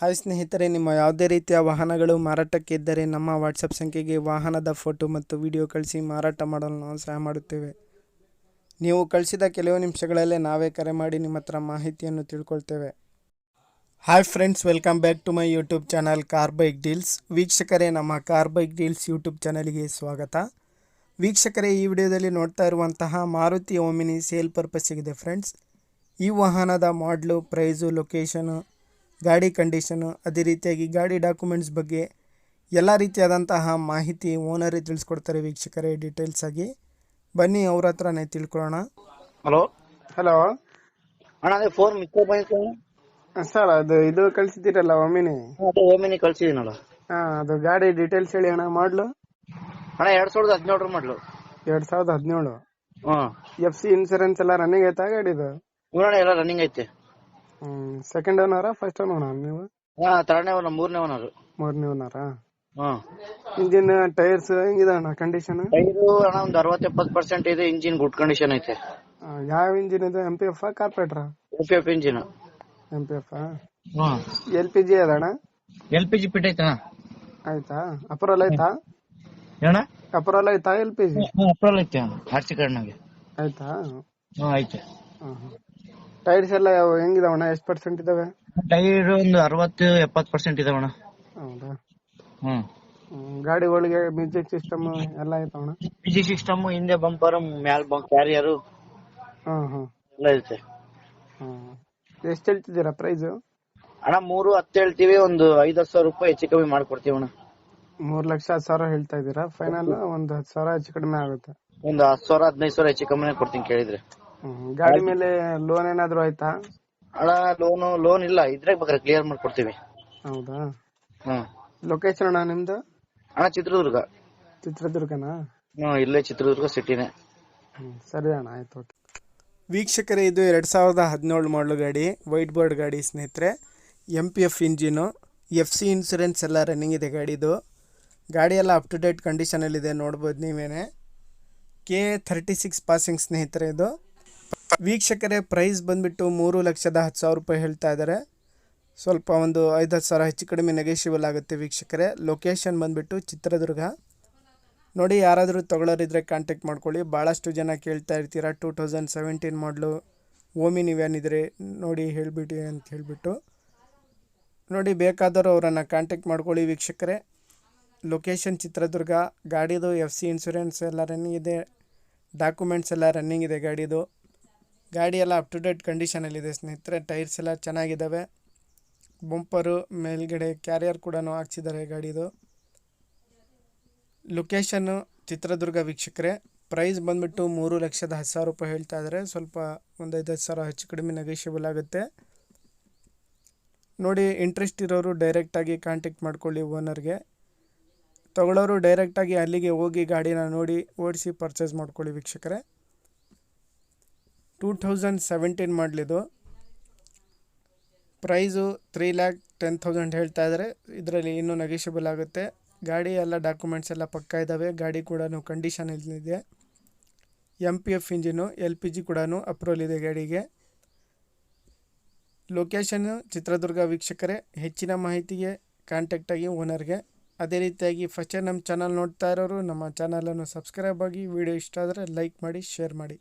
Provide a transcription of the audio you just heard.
Hi ಸ್ನೇಹಿತರೆ, ನಿಮ್ಮ ಯಾವುದೇ ರೀತಿಯ ವಾಹನಗಳು ಮಾರಾಟಕ್ಕೆ ಇದ್ದರೆ ನಮ್ಮ ವಾಟ್ಸಪ್ ಸಂಖ್ಯೆಗೆ ವಾಹನದ ಫೋಟೋ ಮತ್ತು ವಿಡಿಯೋ ಕಳಿಸಿ ಮಾರಾಟ ಮಾಡಲು ನಾವು ಸಹಾಯ ಮಾಡುತ್ತೇವೆ. ನೀವು ಕಳಿಸಿದ ಕೆಲವು ನಿಮಿಷಗಳಲ್ಲೇ ನಾವೇ ಕರೆ ಮಾಡಿ ನಿಮ್ಮ ಹತ್ರ ಮಾಹಿತಿಯನ್ನು ತಿಳ್ಕೊಳ್ತೇವೆ. Hi friends, welcome back to my YouTube channel car bike deals. ವೀಕ್ಷಕರೇ, ನಮ್ಮ ಕಾರ್ ಬೈಕ್ ಡೀಲ್ಸ್ ಯೂಟ್ಯೂಬ್ ಚಾನಲ್ಗೆ ಸ್ವಾಗತ. ವೀಕ್ಷಕರೇ, ಈ ವಿಡಿಯೋದಲ್ಲಿ ನೋಡ್ತಾ ಇರುವಂತಹ ಮಾರುತಿ ಓಮಿನಿ ಸೇಲ್ ಪರ್ಪಸ್ಸಿಗಿದೆ ಫ್ರೆಂಡ್ಸ್. ಈ ವಾಹನದ ಮಾಡಲು, ಪ್ರೈಸು, ಲೊಕೇಶನು, ಗಾಡಿ ಕಂಡೀಷನು, ಅದೇ ರೀತಿಯಾಗಿ ಗಾಡಿ ಡಾಕ್ಯುಮೆಂಟ್ಸ್ ಬಗ್ಗೆ ಎಲ್ಲ ರೀತಿಯಾದಂತಹ ಮಾಹಿತಿ ಓನರೇ ತಿಳಿಸ್ಕೊಡ್ತಾರೆ ವೀಕ್ಷಕರೇ ಡೀಟೇಲ್ಸ್ ಆಗಿ. ಬನ್ನಿ ಅವ್ರ ಹತ್ರನೇ ತಿಳ್ಕೊಳ್ಳೋಣ. ಹಲೋ ಹಲೋ ಅಣ್ಣ, ಅದೇ ಫೋನ್ ಮಿಕ್ಕೋ ಬಂತು ಸರ್, ಇದು ಕಳಿಸಿದ್ದೀರಲ್ಲ ಓಮಿನಿ? ಅದೇ ಓಮಿನಿ ಕಳ್ಸಿದೀನಲ್ಲ. ಅದು ಗಾಡಿ ಡೀಟೇಲ್ಸ್ ಹೇಳಿ ಅಣ್ಣ. ಮಾಡಲು ಅಣ್ಣ 2017 ಮಾಡ್ಲು. 2017. ಹ್ಮ್ FC ಇನ್ಸೂರೆನ್ಸ್ ಎಲ್ಲ ರನ್ನಿಂಗ್ ಐತಾ ಗಾಡಿದು? ಅಣ್ಣ ಎಲ್ಲ ರನ್ನಿಂಗ್ ಐತೆ. ಸೆಕೆಂಡ್ ಓನರಾ ಫಸ್ಟ್ ಓನರಾ ನೀವು? ತರನೇ ಓನರ್, ಮೂರನೇ ಓನರ್. ಮೂರನೇ ಓನರಾ? ಹ್ಮ್ ಇಂಜಿನ್ ಟೈರ್ಸ್ ಹೆಂಗಿದೆ ಅಣ್ಣ ಕಂಡೀಷನ್? ಟೈರು ಅಣ್ಣ ಒಂದು 60-70% ಇದೆ. ಇಂಜಿನ್ ಗುಡ್ ಕಂಡೀಷನ್ ಐತೆ. ಯಾವ ಇಂಜಿನ್ ಇದು? MPF corporator? FF engine. MPF. ಹ್ಮ್ LPG ಅದಣ್ಣ? LPG ಪಿಟ್ ಐತಣ್ಣ. ಆಯ್ತಾ? ಅಪ್ರೂವಲ್ ಆಯ್ತಾ? ಅಣ್ಣ ಅಪ್ರೂವಲ್ ಆಯ್ತಾ LPG? ಅಪ್ರೂವಲ್ ಐತೆ ಅಣ್ಣ, ಆರ್ಸಿ ಕಾರ್ಡ್ನಾಗೆ. ಆಯ್ತಾ? ಐತೆ. ಟೈರ್ಸ್ ಎಲ್ಲ ಹೆಂಗಿದಾವಣ್ಣ? ಎಷ್ಟು ಪರ್ಸೆಂಟ್ ಇದಾವೆ? ಟೈರ್ ಒಂದು 60-70% ಇದಾವಣ್ಣ. ಹೌದಾ? ಹ್ಮ್ ಗಾಡಿ ಒಳಗೆ ಮ್ಯೂಸಿಕ್ ಸಿಸ್ಟಮ್ ಎಲ್ಲ ಐತವಣ್ಣ? ಮ್ಯೂಸಿಕ್ ಸಿಸ್ಟಮ್, ಹಿಂದೆ ಬಂಪರ್, ಮ್ಯಾಲ್ ಕ್ಯಾರಿಯರ್ ಎಲ್ಲ ಐತೆ. ಎಷ್ಟು ಹೇಳ್ತಿದ್ದೀರಾ ಪ್ರೈಸ್? ಅಣ್ಣ 310 ಹೇಳ್ತೀವಿ. ಒಂದು 5-10 ಸಾವಿರ ರೂಪಾಯಿ ಹೆಚ್ಚು ಕಮ್ಮಿ ಮಾಡ್ಕೊಡ್ತೀವಿ ಅಣ್ಣ. 3,10,000 ಹೇಳ್ತಾ ಇದ್ದೀರಾ? ಫೈನಲ್ ಒಂದು 10,000 ಹೆಚ್ಚು ಕಡಿಮೆ ಆಗುತ್ತೆ. ಒಂದು 10,000-15 ಸಾವಿರ ಹೆಚ್ಚು ಕಮ್ಮಿ ಕೊಡ್ತೀನಿ ಕೇಳಿದ್ರೆ. ಗಾಡಿ ಮೇಲೆ ಲೋನ್ ಏನಾದ್ರು ಆಯ್ತಾ? ಅಣ್ಣ ಲೋನ್ ಇಲ್ಲ, ಇದ್ರೆ ಬೇಕಾದ್ರೆ ಕ್ಲಿಯರ್ ಮಾಡ್ಕೊಡ್ತೀವಿ. ಹೌದಾ? ಹ್ಮ್ ಲೊಕೇಶನ್ ಅಣ್ಣ ನಿಮ್ದು? ಅಣ್ಣ ಚಿತ್ರದುರ್ಗ. ಚಿತ್ರದುರ್ಗನಾ? ಇಲ್ಲೇ ಚಿತ್ರದುರ್ಗ ಸಿಟಿನೇ. ಸರಿ ಅಣ್ಣ, ಆಯ್ತು. ವೀಕ್ಷಕರೇ, ಇದು 2017 ಮಾಡಲು ಗಾಡಿ, ವೈಟ್ ಬೋರ್ಡ್ ಗಾಡಿ ಸ್ನೇಹಿತರೆ. MPF ಇಂಜಿನು, FC ಇನ್ಸೂರೆನ್ಸ್ ಎಲ್ಲ ರನ್ನಿಂಗ್ ಇದೆ ಗಾಡಿದು. ಗಾಡಿ ಎಲ್ಲ ಅಪ್ ಟು ಡೇಟ್ ಕಂಡೀಷನಲ್ಲಿದೆ, ನೋಡ್ಬೋದು ನೀವೇನೆ. K36 ಪಾಸಿಂಗ್ ಸ್ನೇಹಿತರೆ ಇದು. ವೀಕ್ಷಕರೇ, ಪ್ರೈಸ್ ಬಂದುಬಿಟ್ಟು 3,10,000 ರೂಪಾಯಿ ಹೇಳ್ತಾ ಇದ್ದಾರೆ. ಸ್ವಲ್ಪ ಒಂದು 5-10 ಸಾವಿರ ಹೆಚ್ಚು ಕಡಿಮೆ ನೆಗೋಷಿಯಬಲ್ ಆಗುತ್ತೆ ವೀಕ್ಷಕರೇ. ಲೊಕೇಶನ್ ಬಂದುಬಿಟ್ಟು ಚಿತ್ರದುರ್ಗ. ನೋಡಿ, ಯಾರಾದರೂ ತೊಗೊಳೋರಿದ್ರೆ ಕಾಂಟ್ಯಾಕ್ಟ್ ಮಾಡ್ಕೊಳ್ಳಿ. ಭಾಳಷ್ಟು ಜನ ಕೇಳ್ತಾ ಇರ್ತೀರ 2017 ಮಾಡಲು ಓಮಿನಿ ವ್ಯಾನ್ ಇದ್ರೆ ನೋಡಿ ಹೇಳಿಬಿಡಿ ಅಂತ ಹೇಳಿಬಿಟ್ಟು. ನೋಡಿ, ಬೇಕಾದವರು ಅವರನ್ನು ಕಾಂಟ್ಯಾಕ್ಟ್ ಮಾಡ್ಕೊಳ್ಳಿ ವೀಕ್ಷಕರೇ. ಲೊಕೇಶನ್ ಚಿತ್ರದುರ್ಗ. ಗಾಡಿದು FC ಇನ್ಸೂರೆನ್ಸ್ ಎಲ್ಲ ರನ್ನಿಂಗ್ ಇದೆ, ಡಾಕ್ಯುಮೆಂಟ್ಸ್ ಎಲ್ಲ ರನ್ನಿಂಗ್ ಇದೆ ಗಾಡಿದು. ಗಾಡಿ ಎಲ್ಲ ಅಪ್ ಟು ಡೇಟ್ ಕಂಡೀಷನಲ್ಲಿದೆ ಸ್ನೇಹಿತರೆ. ಟೈರ್ಸ್ ಎಲ್ಲ ಚೆನ್ನಾಗಿದ್ದಾವೆ. ಬಂಪರು, ಮೇಲ್ಗಡೆ ಕ್ಯಾರಿಯರ್ ಕೂಡ ಹಾಕ್ಸಿದ್ದಾರೆ ಗಾಡಿದು. ಲೊಕೇಶನ್ನು ಚಿತ್ರದುರ್ಗ ವೀಕ್ಷಕರೇ. ಪ್ರೈಸ್ ಬಂದುಬಿಟ್ಟು 3,10,000 ರೂಪಾಯಿ ಹೇಳ್ತಾ ಇದ್ದಾರೆ. ಸ್ವಲ್ಪ ಒಂದು 5-10 ಸಾವಿರ ಹೆಚ್ಚು ಕಡಿಮೆ ನೆಗೋಷಿಯಬಲ್ ಆಗುತ್ತೆ. ನೋಡಿ, ಇಂಟ್ರೆಸ್ಟ್ ಇರೋರು ಡೈರೆಕ್ಟಾಗಿ ಕಾಂಟ್ಯಾಕ್ಟ್ ಮಾಡ್ಕೊಳ್ಳಿ ಓನರ್ಗೆ. ತೊಗೊಳ್ಳೋರು ಡೈರೆಕ್ಟಾಗಿ ಅಲ್ಲಿಗೆ ಹೋಗಿ ಗಾಡಿನ ನೋಡಿ ಓಡಿಸಿ ಪರ್ಚೇಸ್ ಮಾಡ್ಕೊಳ್ಳಿ ವೀಕ್ಷಕರೇ. 2017 ಮಾಡಲಿದು. ಪ್ರೈಸು 3,10,000 ಹೇಳ್ತಾ ಇದ್ದಾರೆ. ಇದರಲ್ಲಿ ಇನ್ನೂ ನೆಗೋಷಿಯಬಲ್ ಆಗುತ್ತೆ. ಗಾಡಿ ಎಲ್ಲ ಡಾಕ್ಯುಮೆಂಟ್ಸ್ ಎಲ್ಲ ಪಕ್ಕ ಇದ್ದಾವೆ. ಗಾಡಿ ಕೂಡ ಕಂಡೀಷನಲ್ಲಿದೆ. MPF ಇಂಜಿನು, LPG ಕೂಡ ಅಪ್ರೂವಲ್ ಇದೆ ಗಾಡಿಗೆ. ಲೊಕೇಶನ್ನು ಚಿತ್ರದುರ್ಗ ವೀಕ್ಷಕರೇ. ಹೆಚ್ಚಿನ ಮಾಹಿತಿಗೆ ಕಾಂಟ್ಯಾಕ್ಟ್ ಆಗಿ ಓನರ್ಗೆ. ಅದೇ ರೀತಿಯಾಗಿ ಫಸ್ಟ್ ನಮ್ಮ ಚಾನಲ್ ನೋಡ್ತಾ ಇರೋರು ನಮ್ಮ ಚಾನಲನ್ನು ಸಬ್ಸ್ಕ್ರೈಬ್ ಆಗಿ. ವಿಡಿಯೋ ಇಷ್ಟ ಆದರೆ ಲೈಕ್ ಮಾಡಿ, ಶೇರ್ ಮಾಡಿ.